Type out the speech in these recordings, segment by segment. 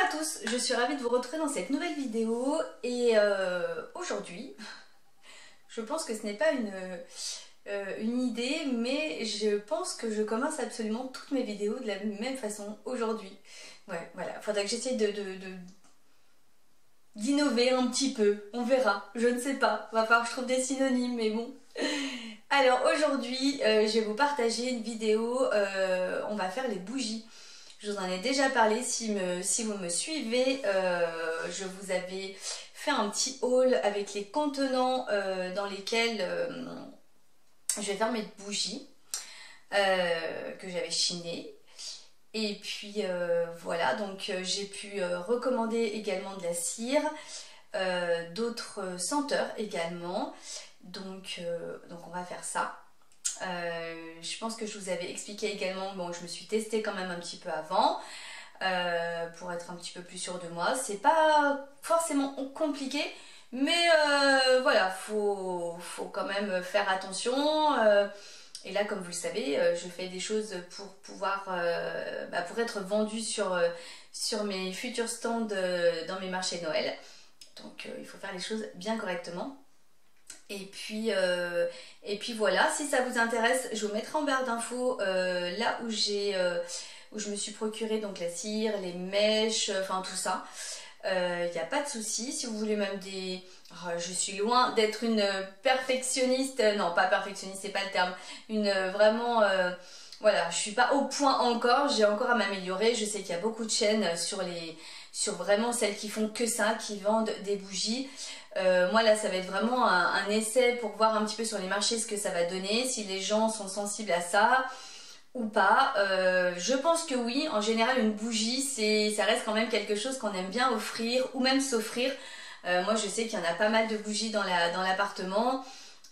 à tous, je suis ravie de vous retrouver dans cette nouvelle vidéo et aujourd'hui, je pense que ce n'est pas une idée, mais je pense que je commence absolument toutes mes vidéos de la même façon aujourd'hui. Ouais, voilà, faudrait que j'essaye d'innover un petit peu, on verra, je ne sais pas, va falloir que je trouve des synonymes, mais bon. Alors aujourd'hui, je vais vous partager une vidéo, on va faire les bougies. Je vous en ai déjà parlé, si vous me suivez, je vous avais fait un petit haul avec les contenants dans lesquels je vais faire mes bougies que j'avais chinées. Et puis voilà, donc j'ai pu recommander également de la cire, d'autres senteurs également. Donc on va faire ça. Je pense que je vous avais expliqué également, bon, je me suis testée quand même un petit peu avant pour être un petit peu plus sûre de moi. C'est pas forcément compliqué, mais voilà, faut quand même faire attention. Et là, comme vous le savez, je fais des choses pour pouvoir, pour être vendue sur mes futurs stands dans mes marchés de Noël. Donc il faut faire les choses bien correctement. Et puis voilà, si ça vous intéresse, je vous mettrai en barre d'infos là où où je me suis procuré donc la cire, les mèches, enfin tout ça. Il n'y a pas de souci. Si vous voulez même des... Oh, je suis loin d'être une perfectionniste, non pas perfectionniste, c'est pas le terme, une vraiment... voilà, je suis pas au point encore, j'ai encore à m'améliorer. Je sais qu'il y a beaucoup de chaînes sur vraiment celles qui font que ça, qui vendent des bougies. Moi là ça va être vraiment un essai pour voir un petit peu sur les marchés ce que ça va donner, si les gens sont sensibles à ça ou pas. Je pense que oui, en général une bougie ça reste quand même quelque chose qu'on aime bien offrir ou même s'offrir. Moi je sais qu'il y en a pas mal de bougies dans l'appartement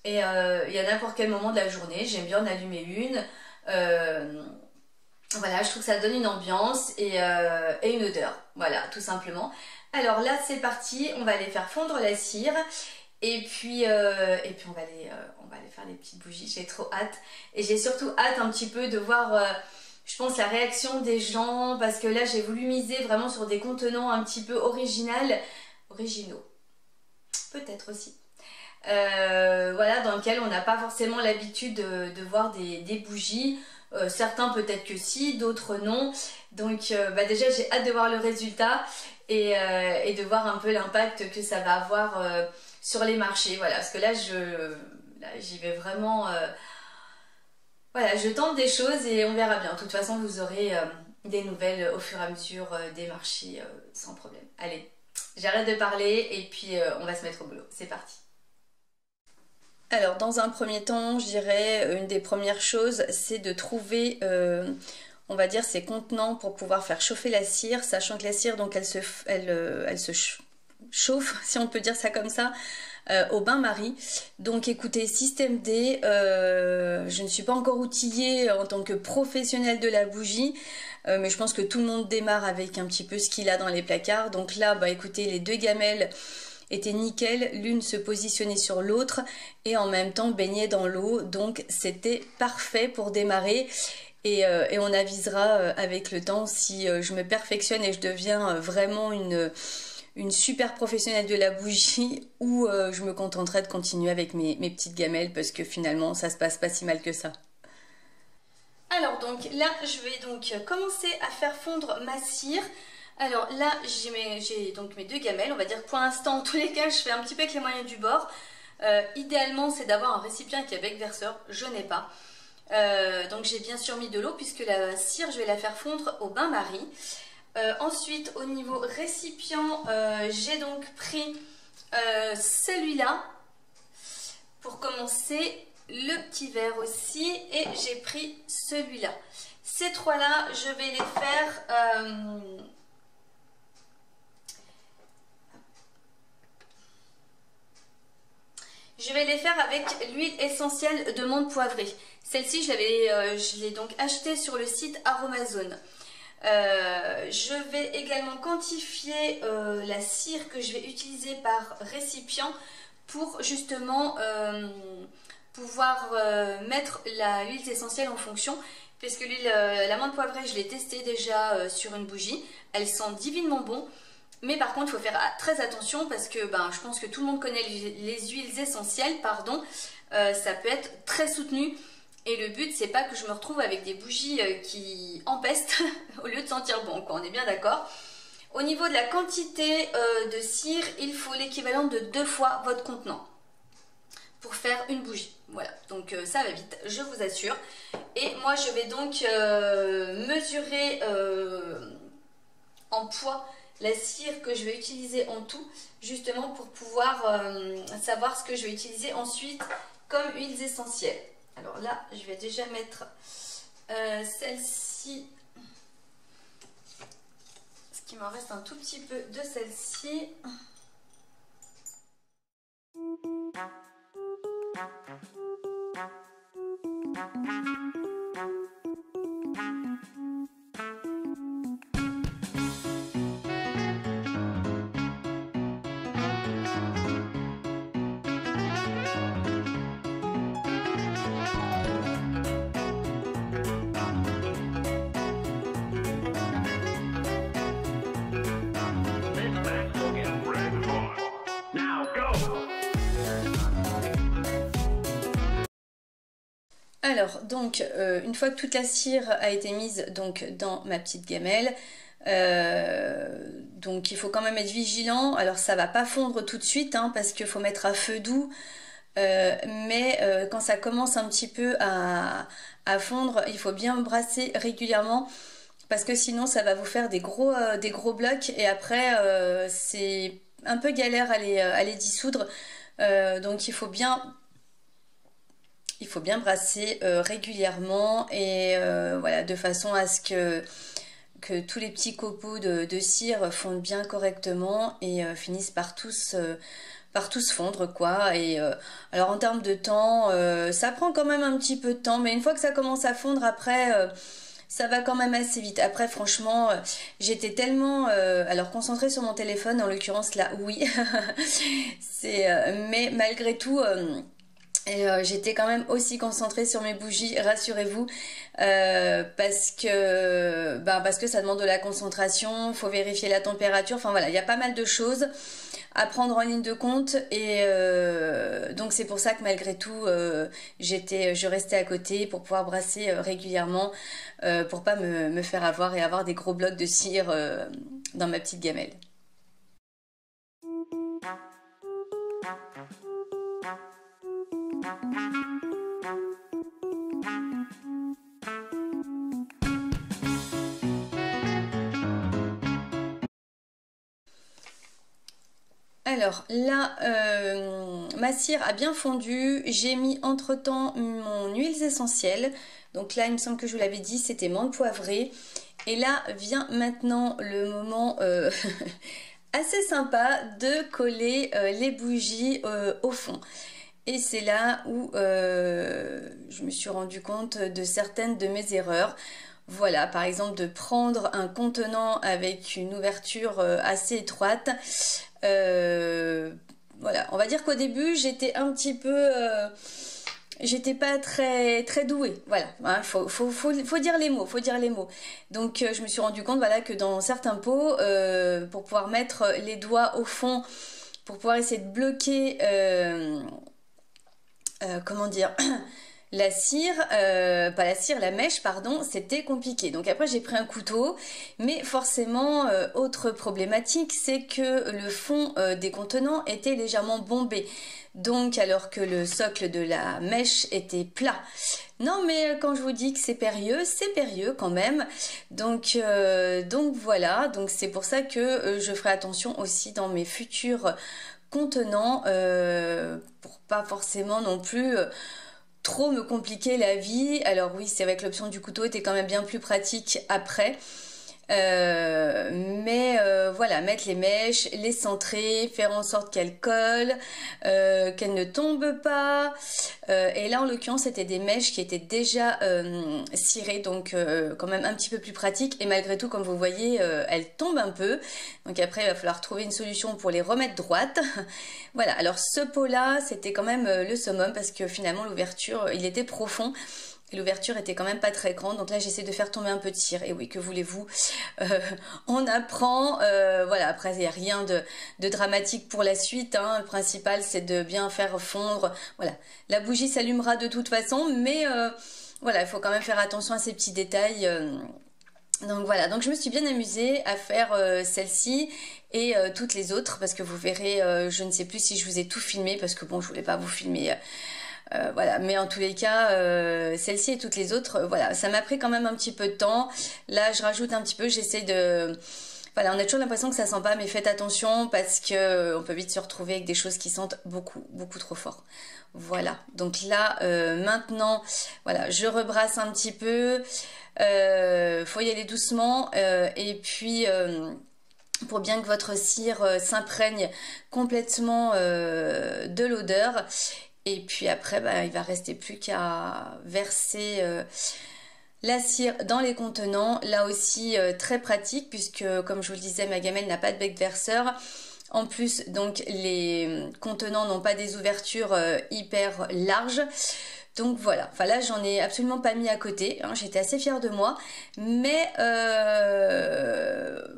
et à n'importe quel moment de la journée j'aime bien en allumer une. Voilà, je trouve que ça donne une ambiance et une odeur, voilà, tout simplement. Alors là, c'est parti, on va aller faire fondre la cire et puis on va aller faire les petites bougies. J'ai trop hâte et j'ai surtout hâte un petit peu de voir, je pense, la réaction des gens parce que là, j'ai voulu miser vraiment sur des contenants un petit peu originaux, peut-être aussi. Voilà, dans lequel on n'a pas forcément l'habitude de voir des bougies. Certains peut-être que si, d'autres non. Donc déjà j'ai hâte de voir le résultat et de voir un peu l'impact que ça va avoir sur les marchés. Voilà, parce que là j'y vais vraiment... voilà, je tente des choses et on verra bien. De toute façon vous aurez des nouvelles au fur et à mesure des marchés sans problème. Allez, j'arrête de parler et puis on va se mettre au boulot. C'est parti. Alors dans un premier temps, je dirais une des premières choses, c'est de trouver, on va dire, ces contenants pour pouvoir faire chauffer la cire, sachant que la cire, donc elle se chauffe, si on peut dire ça comme ça, au bain-marie. Donc écoutez, système D, je ne suis pas encore outillée en tant que professionnelle de la bougie, mais je pense que tout le monde démarre avec un petit peu ce qu'il a dans les placards. Donc là, écoutez, les deux gamelles était nickel, l'une se positionnait sur l'autre et en même temps baignait dans l'eau, donc c'était parfait pour démarrer et on avisera avec le temps si je me perfectionne et je deviens vraiment une super professionnelle de la bougie ou je me contenterai de continuer avec mes petites gamelles parce que finalement ça se passe pas si mal que ça. Alors donc là je vais donc commencer à faire fondre ma cire. Alors là j'ai donc mes deux gamelles, on va dire que pour l'instant en tous les cas je fais un petit peu avec les moyens du bord. Idéalement c'est d'avoir un récipient qui est bec verseur, je n'ai pas. Donc j'ai bien sûr mis de l'eau puisque la cire je vais la faire fondre au bain-marie. Ensuite au niveau récipient j'ai donc pris celui-là pour commencer, le petit verre aussi et j'ai pris celui-là. Ces trois là je vais les faire... je vais les faire avec l'huile essentielle de menthe poivrée. Celle-ci, je l'ai donc achetée sur le site Aromazone. Je vais également quantifier la cire que je vais utiliser par récipient pour justement pouvoir mettre l'huile essentielle en fonction. puisque l'huile, l'amande poivrée, je l'ai testée déjà sur une bougie. Elle sent divinement bon. Mais par contre, il faut faire très attention parce que je pense que tout le monde connaît les huiles essentielles, pardon. Ça peut être très soutenu. Et le but, c'est pas que je me retrouve avec des bougies qui empestent au lieu de sentir bon, quoi. On est bien d'accord. Au niveau de la quantité de cire, il faut l'équivalent de 2 fois votre contenant pour faire une bougie. Voilà, donc ça va vite, je vous assure. Et moi, je vais donc mesurer en poids la cire que je vais utiliser en tout, justement pour pouvoir savoir ce que je vais utiliser ensuite comme huiles essentielles. Alors là, je vais déjà mettre celle-ci, parce qu'il m'en reste un tout petit peu de celle-ci. Alors, donc, une fois que toute la cire a été mise donc, dans ma petite gamelle, donc il faut quand même être vigilant. Alors, ça va pas fondre tout de suite, hein, parce qu'il faut mettre à feu doux. Mais quand ça commence un petit peu à fondre, il faut bien brasser régulièrement. Parce que sinon, ça va vous faire des gros blocs. Et après, c'est un peu galère à les dissoudre. Donc, il faut bien brasser régulièrement et voilà, de façon à ce que tous les petits copeaux de cire fondent bien correctement et finissent par tous fondre, quoi. Et alors en termes de temps, ça prend quand même un petit peu de temps, mais une fois que ça commence à fondre, après ça va quand même assez vite. Après, franchement, j'étais tellement alors concentrée sur mon téléphone, en l'occurrence là, oui. Mais malgré tout, et j'étais quand même aussi concentrée sur mes bougies, rassurez-vous, parce que ça demande de la concentration, il faut vérifier la température, enfin voilà, il y a pas mal de choses à prendre en ligne de compte et donc c'est pour ça que malgré tout je restais à côté pour pouvoir brasser régulièrement pour pas me faire avoir et avoir des gros blocs de cire dans ma petite gamelle. Alors là, ma cire a bien fondu. J'ai mis entre-temps mon huile essentielle. Donc là, il me semble que je vous l'avais dit, c'était menthe poivrée. Et là vient maintenant le moment assez sympa de coller les bougies au fond. Et c'est là où je me suis rendu compte de certaines de mes erreurs. Voilà, par exemple de prendre un contenant avec une ouverture assez étroite. Voilà, on va dire qu'au début j'étais un petit peu... j'étais pas très douée, voilà, hein, faut dire les mots, Donc je me suis rendu compte, voilà, que dans certains pots, pour pouvoir mettre les doigts au fond, pour pouvoir essayer de bloquer, comment dire, la cire, pas la cire, la mèche, pardon, c'était compliqué. Donc après j'ai pris un couteau, mais forcément, autre problématique, c'est que le fond des contenants était légèrement bombé. Donc alors que le socle de la mèche était plat. Non mais quand je vous dis que c'est périlleux quand même. Donc voilà, donc c'est pour ça que je ferai attention aussi dans mes futurs contenants pour pas forcément non plus trop me compliquer la vie. Alors oui, c'est vrai que l'option du couteau était quand même bien plus pratique après. Mais voilà, mettre les mèches, les centrer, faire en sorte qu'elles collent, qu'elles ne tombent pas. Et là, en l'occurrence, c'était des mèches qui étaient déjà cirées, donc quand même un petit peu plus pratique. Et malgré tout, comme vous voyez, elles tombent un peu. Donc après, il va falloir trouver une solution pour les remettre droites. Voilà, alors ce pot-là, c'était quand même le summum parce que finalement, l'ouverture, il était profond. Et l'ouverture était quand même pas très grande, donc là j'essaie de faire tomber un peu de cire. Et oui, que voulez-vous, on apprend. Voilà, après il n'y a rien de dramatique pour la suite, hein. Le principal c'est de bien faire fondre. Voilà, la bougie s'allumera de toute façon, mais voilà, il faut quand même faire attention à ces petits détails. Donc voilà, donc je me suis bien amusée à faire celle-ci et toutes les autres, parce que vous verrez, je ne sais plus si je vous ai tout filmé, parce que bon, je voulais pas vous filmer. Voilà, mais en tous les cas, celle-ci et toutes les autres, voilà, ça m'a pris quand même un petit peu de temps. Là, je rajoute un petit peu, j'essaie de... Voilà, on a toujours l'impression que ça sent pas, mais faites attention parce que on peut vite se retrouver avec des choses qui sentent beaucoup, beaucoup trop fort. Voilà, donc là, maintenant, voilà, je rebrasse un petit peu. Faut y aller doucement et puis pour bien que votre cire s'imprègne complètement de l'odeur. Et puis après, bah, il va rester plus qu'à verser la cire dans les contenants. Là aussi, très pratique puisque, comme je vous le disais, ma gamelle n'a pas de bec verseur. En plus, donc, les contenants n'ont pas des ouvertures hyper larges. Donc voilà, enfin là j'en ai absolument pas mis à côté, hein. J'étais assez fière de moi, mais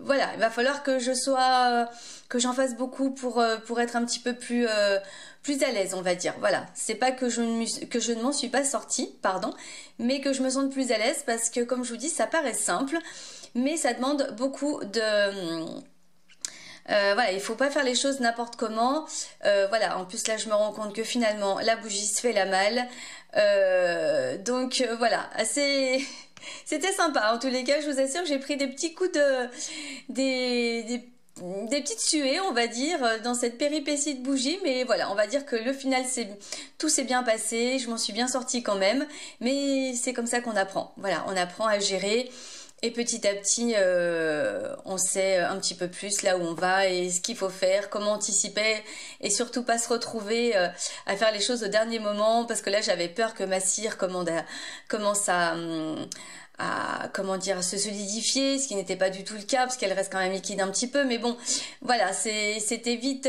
voilà, il va falloir que je sois, que j'en fasse beaucoup pour être un petit peu plus à l'aise, on va dire. Voilà, c'est pas que que je ne m'en suis pas sortie, pardon, mais que je me sente plus à l'aise parce que comme je vous dis, ça paraît simple, mais ça demande beaucoup de voilà, il faut pas faire les choses n'importe comment. Voilà, en plus là je me rends compte que finalement la bougie se fait la malle. Donc voilà, assez... C'était sympa. En tous les cas, je vous assure que j'ai pris des petits coups de... des petites suées, on va dire, dans cette péripétie de bougie. Mais voilà, on va dire que le final, tout s'est bien passé. Je m'en suis bien sortie quand même. Mais c'est comme ça qu'on apprend. Voilà, on apprend à gérer. Et petit à petit, on sait un petit peu plus là où on va et ce qu'il faut faire, comment anticiper et surtout pas se retrouver à faire les choses au dernier moment parce que là j'avais peur que ma cire commence comment dire, à se solidifier, ce qui n'était pas du tout le cas parce qu'elle reste quand même liquide un petit peu, mais bon, voilà, c'était vite,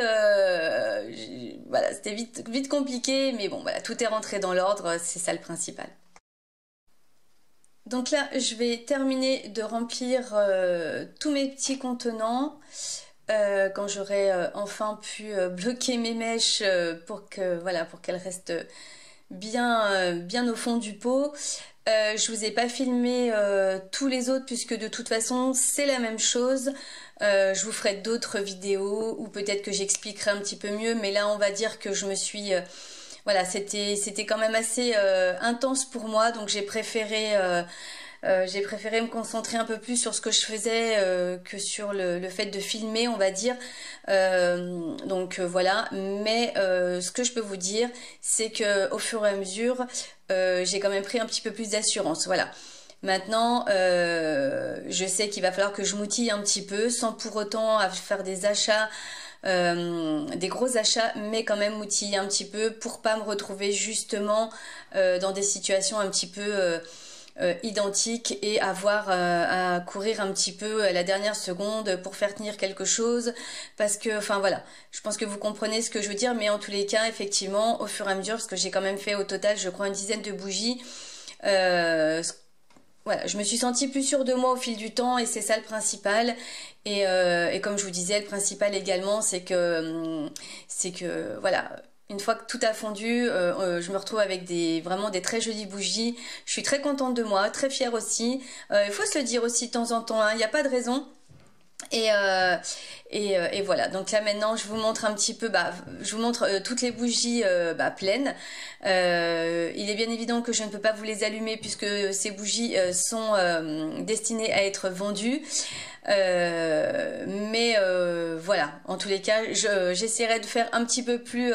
voilà, c'était vite compliqué, mais bon, voilà, tout est rentré dans l'ordre, c'est ça le principal. Donc là, je vais terminer de remplir tous mes petits contenants quand j'aurai enfin pu bloquer mes mèches pour que voilà pour qu'elles restent bien au fond du pot. Je vous ai pas filmé tous les autres puisque de toute façon c'est la même chose. Je vous ferai d'autres vidéos ou peut-être que j'expliquerai un petit peu mieux, mais là on va dire que je me suis voilà, c'était quand même assez intense pour moi, donc j'ai préféré me concentrer un peu plus sur ce que je faisais que sur le fait de filmer, on va dire. Donc voilà, mais ce que je peux vous dire, c'est que au fur et à mesure, j'ai quand même pris un petit peu plus d'assurance. Voilà. Maintenant, je sais qu'il va falloir que je m'outille un petit peu, sans pour autant faire des achats des gros achats, mais quand même outiller un petit peu pour pas me retrouver justement dans des situations un petit peu identiques et avoir à courir un petit peu à la dernière seconde pour faire tenir quelque chose parce que enfin voilà, je pense que vous comprenez ce que je veux dire, mais en tous les cas effectivement au fur et à mesure, parce que j'ai quand même fait au total je crois une dizaine de bougies, euh, voilà, je me suis sentie plus sûre de moi au fil du temps et c'est ça le principal. Et comme je vous disais, le principal également, c'est que voilà, une fois que tout a fondu, je me retrouve avec vraiment des très jolies bougies. Je suis très contente de moi, très fière aussi. Il faut se le dire aussi de temps en temps, hein, il n'y a pas de raison. Et, et voilà, donc là maintenant je vous montre un petit peu, bah, je vous montre toutes les bougies bah, pleines. Il est bien évident que je ne peux pas vous les allumer puisque ces bougies sont destinées à être vendues. Mais voilà, en tous les cas, j'essaierai de faire un petit peu plus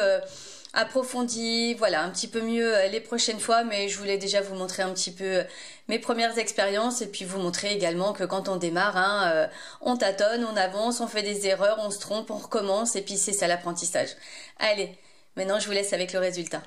approfondi, voilà, un petit peu mieux les prochaines fois, mais je voulais déjà vous montrer un petit peu mes premières expériences et puis vous montrer également que quand on démarre, hein, on tâtonne, on avance, on fait des erreurs, on se trompe, on recommence et puis c'est ça l'apprentissage. Allez, maintenant je vous laisse avec le résultat.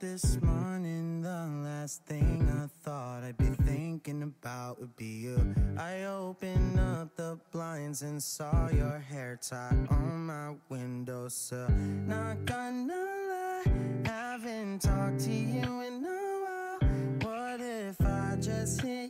this morning, the last thing I thought I'd be thinking about would be you. I opened up the blinds and saw your hair tie on my windowsill. Not gonna lie, haven't talked to you in a while. What if I just hit